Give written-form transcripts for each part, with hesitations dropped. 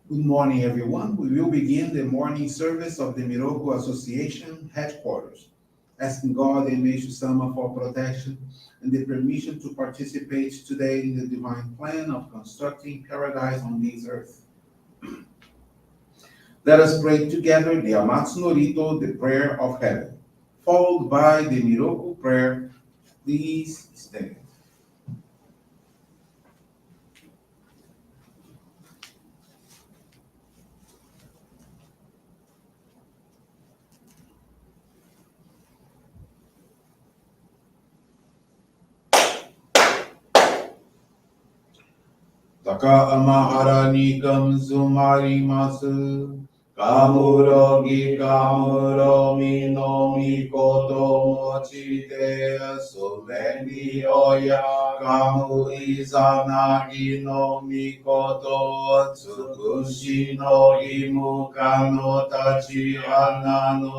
Good morning, everyone. We will begin the morning service of the Miroku Association headquarters, asking God and Meishu-sama for protection and the permission to participate today in the divine plan of constructing paradise on this earth. Let us pray together the Amatsu-Norito, the prayer of heaven, followed by the Miroku Prayer. Please stand. 高天原にかむずまります。かむろぎかむろみのみこともちてすめみおやかむいざなぎのみことつくしのいむかのたち花の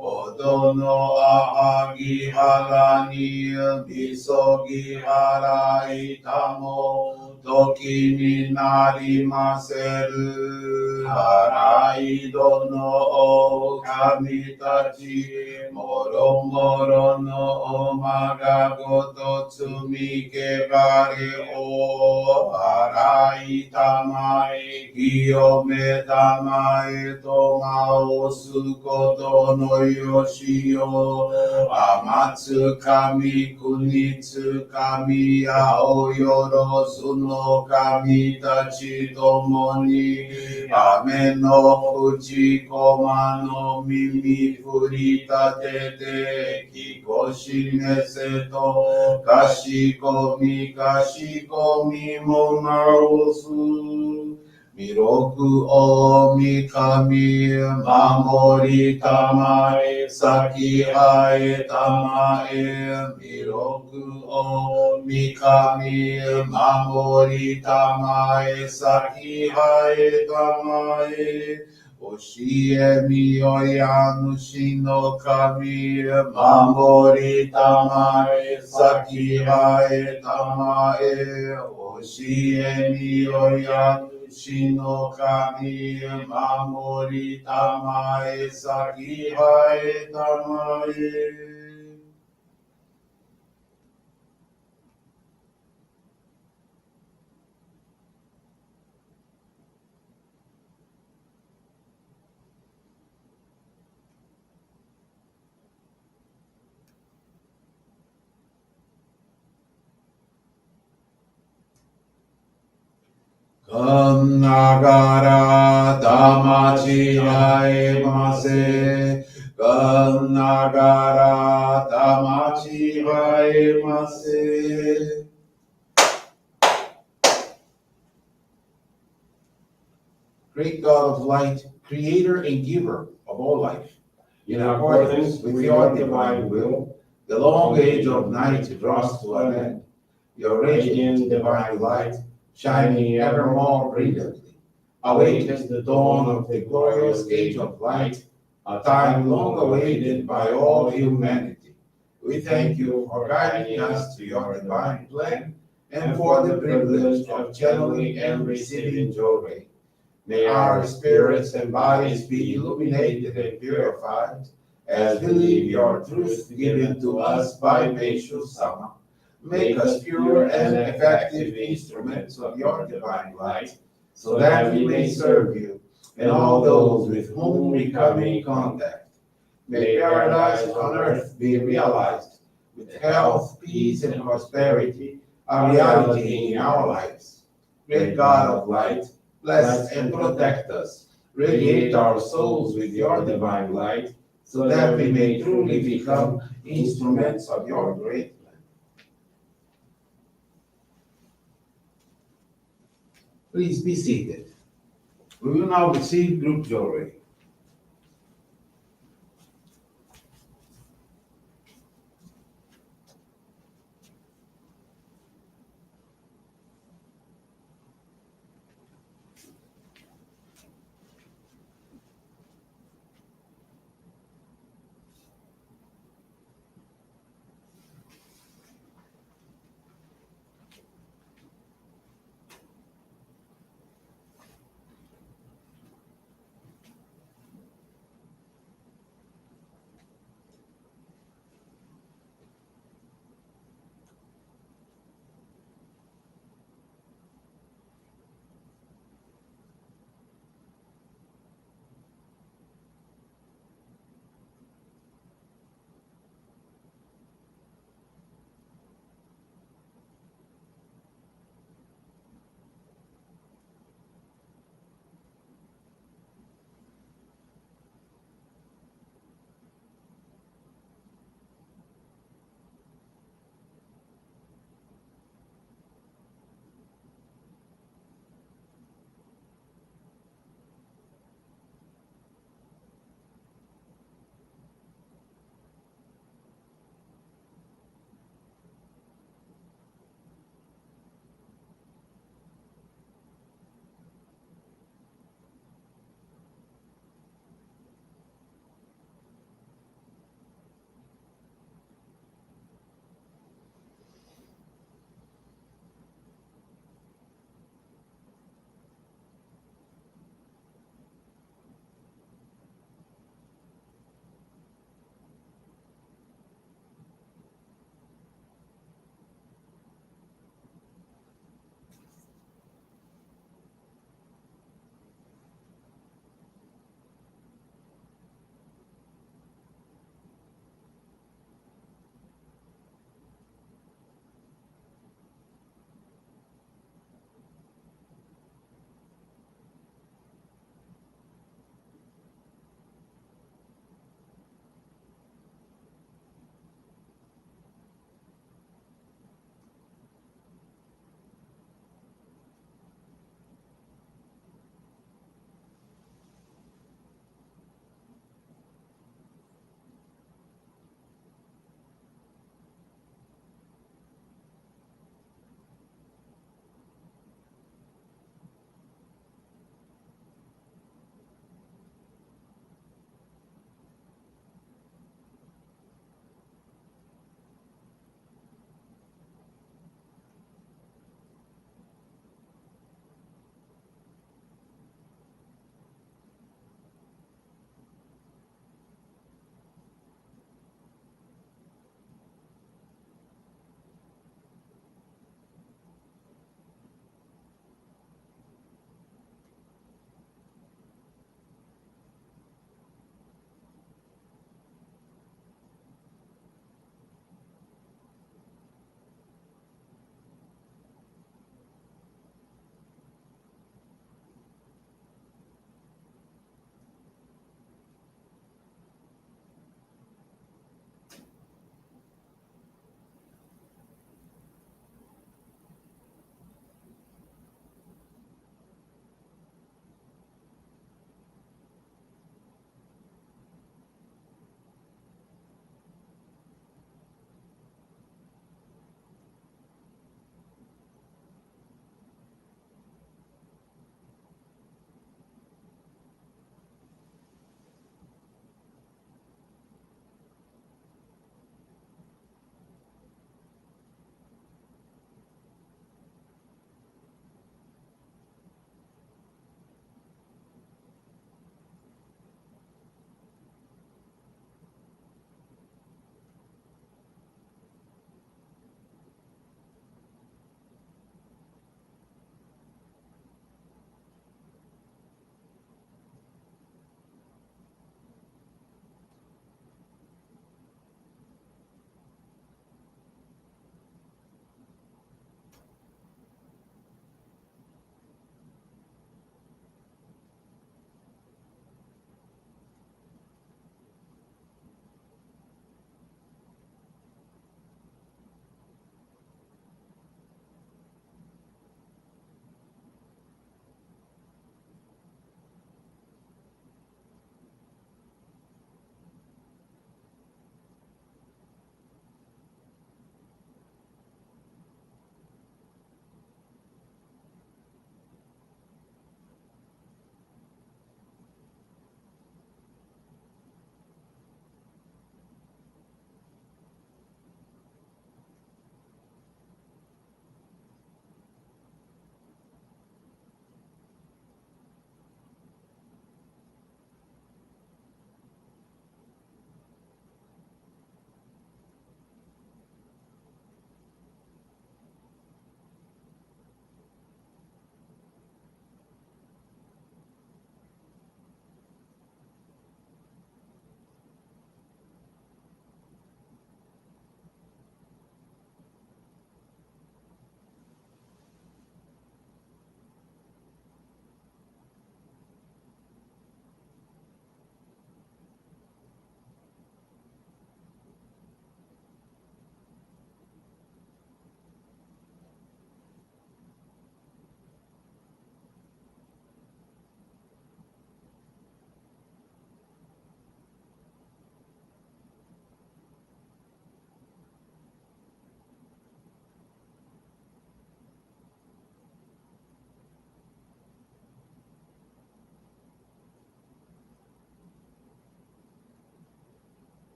おどのあはぎはらにみそぎはらいたも時になりませる。払いどの神たち、もろもろのおまがごと積みけがれを払いたまえ、清めたまえとまおすことのよしよ。天つ神国つ神やおよろずの神たちともに雨の淵駒の耳振り立ててきこしめせとかしこみも直す弥勒大神守りたまえ先生えたまえ弥勒大神守りたまえ先生えたまえ教えみよや主の神守りたまえ先生えたまえ教えみよや主の神守りたまえ先生えたまえかんながらたまちあえませ。かんながらたまちあえませ。Great God of light, creator and giver of all life, in accordance with your divine will, the long age of night draws to an end. Your radiant divine light, shining ever more brilliantly, awakens the dawn of the glorious age of light, a time long awaited by all humanity. We thank you for guiding us to your divine plan and for the privilege of channeling and receiving Johrei. May our spirits and bodies be illuminated and purified as we live your truth given to us by Meishu-sama. Make us pure and effective instruments of your divine light, so that we may serve you and all those with whom we come in contact. May paradise on earth be realized, with health, peace, and prosperity, a reality in our lives. Great God of light, bless and protect us. Radiate our souls with your divine light, so that we may truly become instruments of your great plan. Please be seated. We will now receive group Johrei.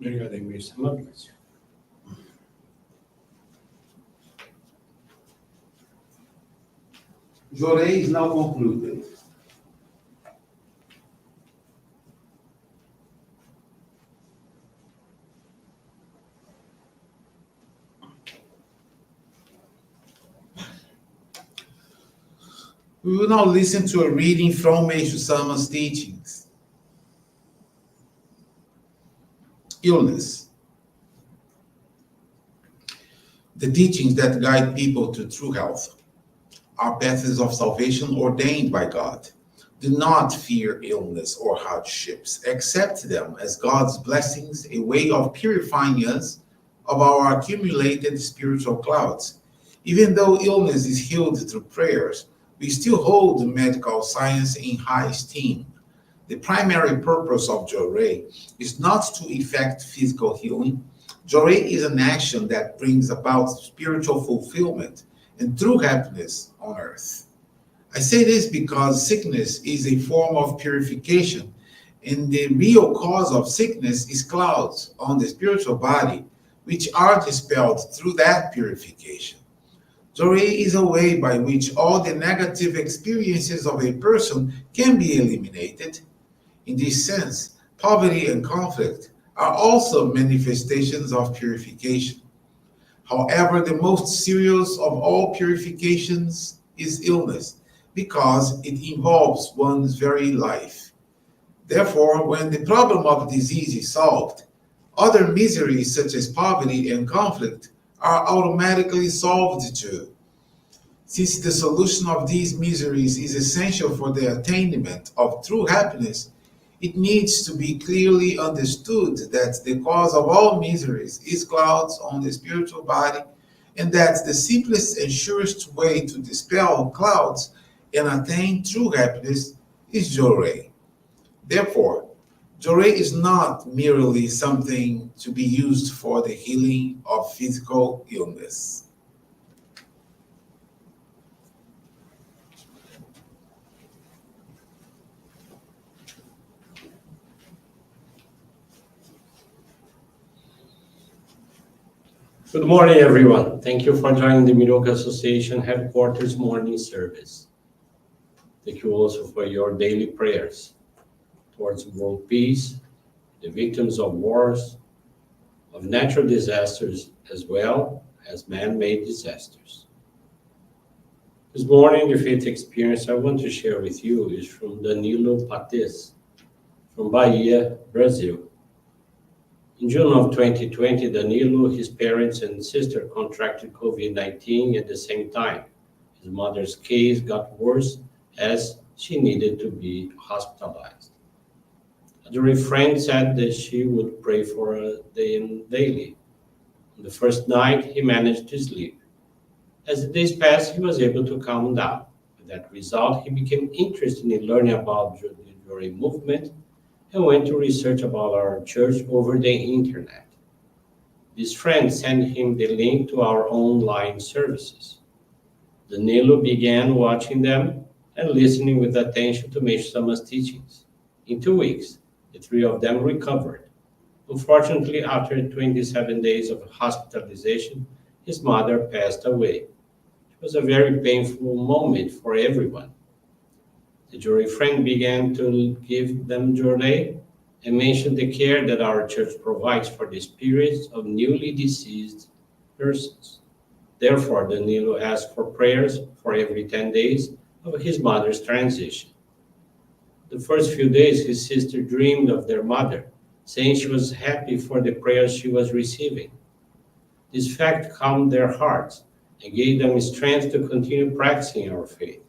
May God and Meishu-sama bless you. Johrei is now concluded. We will now listen to a reading from Meishu-sama's teachings. Illness. The teachings that guide people to true health are paths of salvation ordained by God. Do not fear illness or hardships. Accept them as God's blessings, a way of purifying us of our accumulated spiritual clouds. Even though illness is healed through prayers, we still hold medical science in high esteem. The primary purpose of Johrei is not to effect physical healing. Johrei is an action that brings about spiritual fulfillment and true happiness on earth. I say this because sickness is a form of purification, and the real cause of sickness is clouds on the spiritual body, which are dispelled through that purification. Johrei is a way by which all the negative experiences of a person can be eliminated. In this sense, poverty and conflict are also manifestations of purification. However, the most serious of all purifications is illness, because it involves one's very life. Therefore, when the problem of disease is solved, other miseries such as poverty and conflict are automatically solved too. Since the solution of these miseries is essential for the attainment of true happiness, it needs to be clearly understood that the cause of all miseries is clouds on the spiritual body, and that the simplest and surest way to dispel clouds and attain true happiness is Johrei. Therefore, Johrei is not merely something to be used for the healing of physical illness. Good morning, everyone. Thank you for joining the Miroku Association headquarters morning service. Thank you also for your daily prayers towards world peace, the victims of wars, of natural disasters, as well as man-made disasters. This morning, the faith experience I want to share with you is from Danilo Pates, from Bahia, Brazil. In June of 2020, Danilo, his parents, and sister contracted COVID-19 at the same time. His mother's case got worse as she needed to be hospitalized. A Johrei friend said that she would pray for her daily. On the first night, he managed to sleep. As the days passed, he was able to calm down. With that result, he became interested in learning about the Johrei movement and went to research about our church over the internet. This friend sent him the link to our online services. Danilo began watching them and listening with attention to Meishu-sama's teachings. In 2 weeks, the three of them recovered. Unfortunately, after 27 days of hospitalization, his mother passed away. It was a very painful moment for everyone. The Johrei friend began to give them Johrei and mentioned the care that our church provides for the spirits of newly deceased persons. Therefore, Danilo asked for prayers for every 10 days of his mother's transition. The first few days, his sister dreamed of their mother, saying she was happy for the prayers she was receiving. This fact calmed their hearts and gave them strength to continue practicing our faith.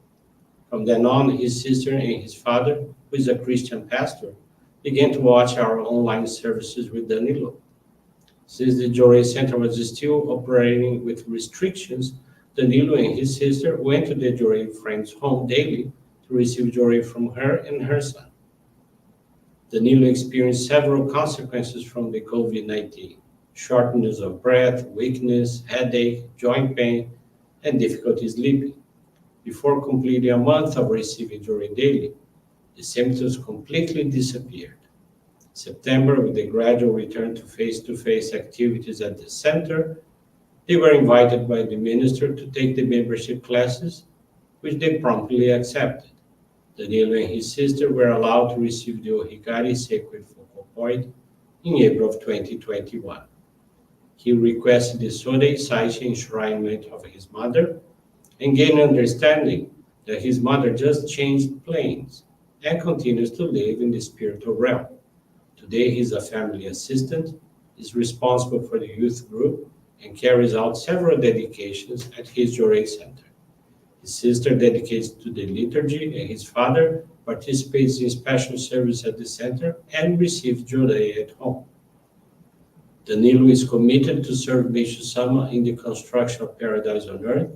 From then on, his sister and his father, who is a Christian pastor, began to watch our online services with Danilo. Since the Johrei Center was still operating with restrictions, Danilo and his sister went to the Johrei friend's home daily to receive Johrei from her and her son. Danilo experienced several consequences from the COVID-19: shortness of breath, weakness, headache, joint pain, and difficulty sleeping. Before completing a month of receiving Johrei daily, the symptoms completely disappeared. September, with the gradual return to face-to-face activities at the center, they were invited by the minister to take the membership classes, which they promptly accepted. Danilo and his sister were allowed to receive the Ohikari sacred focal point in April of 2021. He requested the Sodei Saishi enshrinement of his mother and gained understanding that his mother just changed planes and continues to live in the spiritual realm. Today, he is a family assistant, is responsible for the youth group, and carries out several dedications at his Johrei center. His sister dedicates to the liturgy, and his father participates in special service at the center and receives Johrei at home. Danilo is committed to serve Meishu-sama in the construction of paradise on earth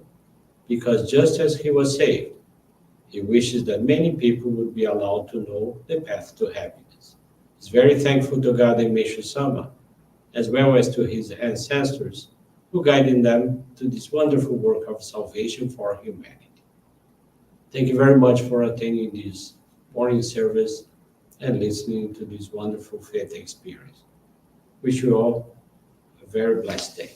because just as he was saved, he wishes that many people would be allowed to know the path to happiness. He's very thankful to God and Meishu-sama, as well as to his ancestors who guided them to this wonderful work of salvation for humanity. Thank you very much for attending this morning service and listening to this wonderful faith experience. Wish you all a very blessed day.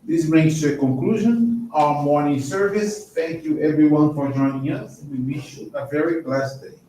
This brings to a conclusion our morning service. Thank you everyone for joining us. We wish you a very blessed day.